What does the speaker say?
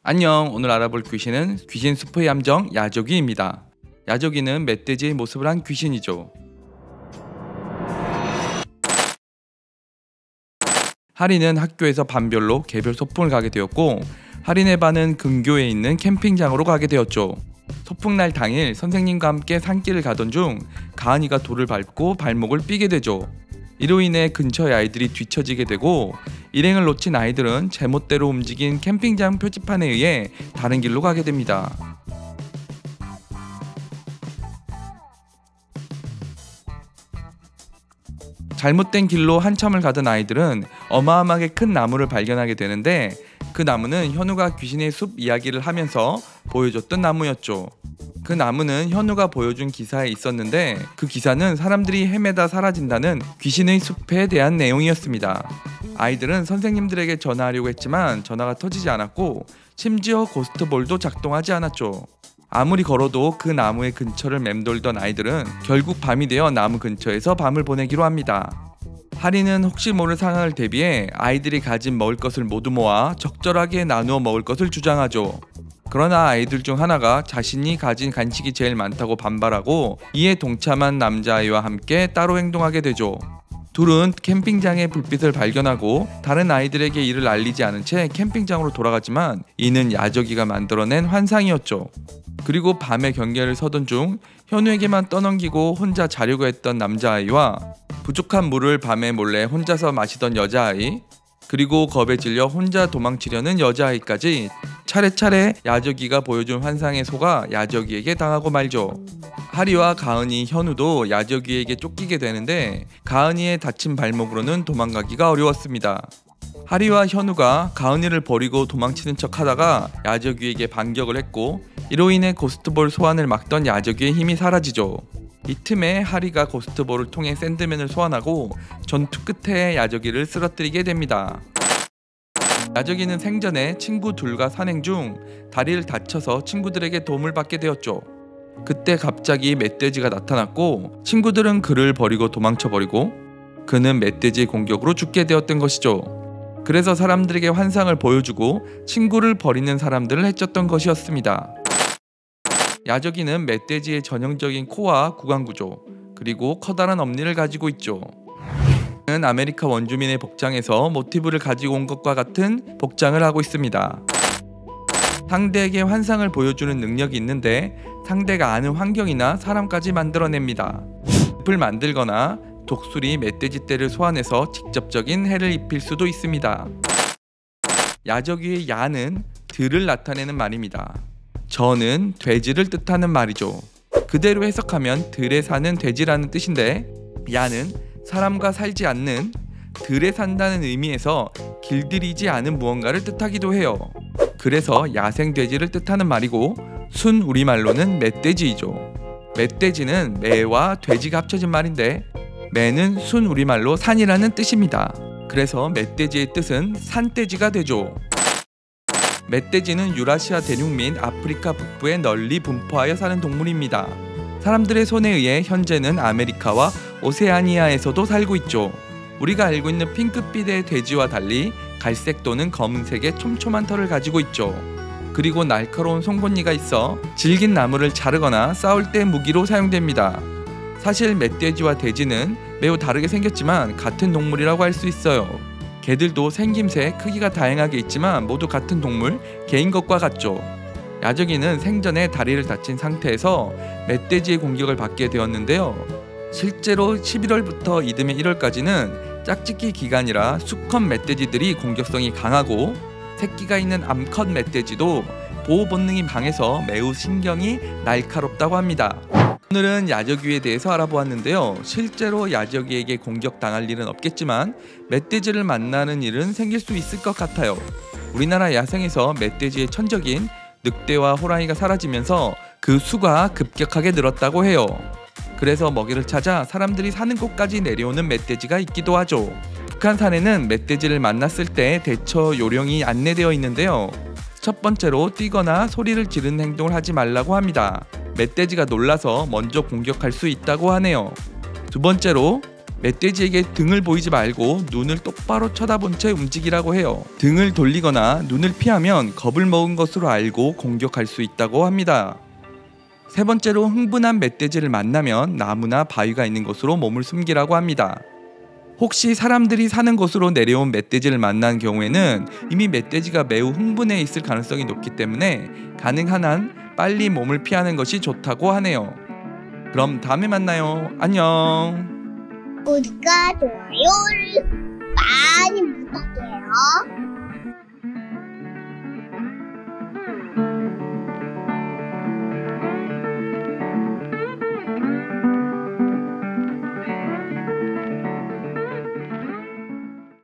안녕, 오늘 알아볼 귀신은 귀신 숲의 함정 야조기입니다. 야조기는 멧돼지의 모습을 한 귀신이죠. 하리는 학교에서 반별로 개별 소풍을 가게 되었고, 하린의 반은 근교에 있는 캠핑장으로 가게 되었죠. 소풍날 당일 선생님과 함께 산길을 가던 중 가은이가 돌을 밟고 발목을 삐게 되죠. 이로 인해 근처의 아이들이 뒤처지게 되고, 일행을 놓친 아이들은 제멋대로 움직인 캠핑장 표지판에 의해 다른 길로 가게 됩니다. 잘못된 길로 한참을 가던 아이들은 어마어마하게 큰 나무를 발견하게 되는데, 그 나무는 현우가 귀신의 숲 이야기를 하면서 보여줬던 나무였죠. 그 나무는 현우가 보여준 기사에 있었는데, 그 기사는 사람들이 헤매다 사라진다는 귀신의 숲에 대한 내용이었습니다. 아이들은 선생님들에게 전화하려고 했지만 전화가 터지지 않았고, 심지어 고스트볼도 작동하지 않았죠. 아무리 걸어도 그 나무의 근처를 맴돌던 아이들은 결국 밤이 되어 나무 근처에서 밤을 보내기로 합니다. 하리는 혹시 모를 상황을 대비해 아이들이 가진 먹을 것을 모두 모아 적절하게 나누어 먹을 것을 주장하죠. 그러나 아이들 중 하나가 자신이 가진 간식이 제일 많다고 반발하고, 이에 동참한 남자아이와 함께 따로 행동하게 되죠. 둘은 캠핑장의 불빛을 발견하고 다른 아이들에게 이를 알리지 않은 채 캠핑장으로 돌아가지만, 이는 야조기가 만들어낸 환상이었죠. 그리고 밤에 경계를 서던 중 현우에게만 떠넘기고 혼자 자려고 했던 남자아이와 부족한 물을 밤에 몰래 혼자서 마시던 여자아이, 그리고 겁에 질려 혼자 도망치려는 여자아이까지 차례차례 야조기가 보여준 환상에 속아 야조기에게 당하고 말죠. 하리와 가은이, 현우도 야조기에게 쫓기게 되는데, 가은이의 다친 발목으로는 도망가기가 어려웠습니다. 하리와 현우가 가은이를 버리고 도망치는 척 하다가 야조기에게 반격을 했고, 이로 인해 고스트볼 소환을 막던 야조기의 힘이 사라지죠. 이 틈에 하리가 고스트볼을 통해 샌드맨을 소환하고 전투 끝에 야조기를 쓰러뜨리게 됩니다. 야조기는 생전에 친구 둘과 산행 중 다리를 다쳐서 친구들에게 도움을 받게 되었죠. 그때 갑자기 멧돼지가 나타났고, 친구들은 그를 버리고 도망쳐버리고, 그는 멧돼지의 공격으로 죽게 되었던 것이죠. 그래서 사람들에게 환상을 보여주고 친구를 버리는 사람들을 해쳤던 것이었습니다. 야조기는 멧돼지의 전형적인 코와 구강구조, 그리고 커다란 엄니를 가지고 있죠. 그는 아메리카 원주민의 복장에서 모티브를 가지고 온 것과 같은 복장을 하고 있습니다. 상대에게 환상을 보여주는 능력이 있는데, 상대가 아는 환경이나 사람까지 만들어냅니다. 숲을 만들거나 독수리, 멧돼지 떼를 소환해서 직접적인 해를 입힐 수도 있습니다. 야조기의 야는 들을 나타내는 말입니다. 저는 돼지를 뜻하는 말이죠. 그대로 해석하면 들에 사는 돼지라는 뜻인데, 야는 사람과 살지 않는, 들에 산다는 의미에서 길들이지 않은 무언가를 뜻하기도 해요. 그래서 야생 돼지를 뜻하는 말이고, 순 우리말로는 멧돼지이죠. 멧돼지는 매와 돼지가 합쳐진 말인데, 매는 순 우리말로 산이라는 뜻입니다. 그래서 멧돼지의 뜻은 산돼지가 되죠. 멧돼지는 유라시아 대륙 및 아프리카 북부에 널리 분포하여 사는 동물입니다. 사람들의 손에 의해 현재는 아메리카와 오세아니아에서도 살고 있죠. 우리가 알고 있는 핑크빛의 돼지와 달리 갈색 또는 검은색의 촘촘한 털을 가지고 있죠. 그리고 날카로운 송곳니가 있어 질긴 나무를 자르거나 싸울 때 무기로 사용됩니다. 사실 멧돼지와 돼지는 매우 다르게 생겼지만 같은 동물이라고 할 수 있어요. 개들도 생김새, 크기가 다양하게 있지만 모두 같은 동물, 개인 것과 같죠. 야조기는 생전에 다리를 다친 상태에서 멧돼지의 공격을 받게 되었는데요. 실제로 11월부터 이듬해 1월까지는 짝짓기 기간이라 수컷 멧돼지들이 공격성이 강하고, 새끼가 있는 암컷 멧돼지도 보호 본능이 강해서 매우 신경이 날카롭다고 합니다. 오늘은 야조기에 대해서 알아보았는데요. 실제로 야조기에게 공격당할 일은 없겠지만 멧돼지를 만나는 일은 생길 수 있을 것 같아요. 우리나라 야생에서 멧돼지의 천적인 늑대와 호랑이가 사라지면서 그 수가 급격하게 늘었다고 해요. 그래서 먹이를 찾아 사람들이 사는 곳까지 내려오는 멧돼지가 있기도 하죠. 북한산에는 멧돼지를 만났을 때 대처 요령이 안내되어 있는데요. 첫 번째로 뛰거나 소리를 지르는 행동을 하지 말라고 합니다. 멧돼지가 놀라서 먼저 공격할 수 있다고 하네요. 두 번째로 멧돼지에게 등을 보이지 말고 눈을 똑바로 쳐다본 채 움직이라고 해요. 등을 돌리거나 눈을 피하면 겁을 먹은 것으로 알고 공격할 수 있다고 합니다. 세 번째로, 흥분한 멧돼지를 만나면 나무나 바위가 있는 곳으로 몸을 숨기라고 합니다. 혹시 사람들이 사는 곳으로 내려온 멧돼지를 만난 경우에는 이미 멧돼지가 매우 흥분해 있을 가능성이 높기 때문에 가능한 한 빨리 몸을 피하는 것이 좋다고 하네요. 그럼 다음에 만나요. 안녕. 구독과 좋아요를 많이 부탁해요.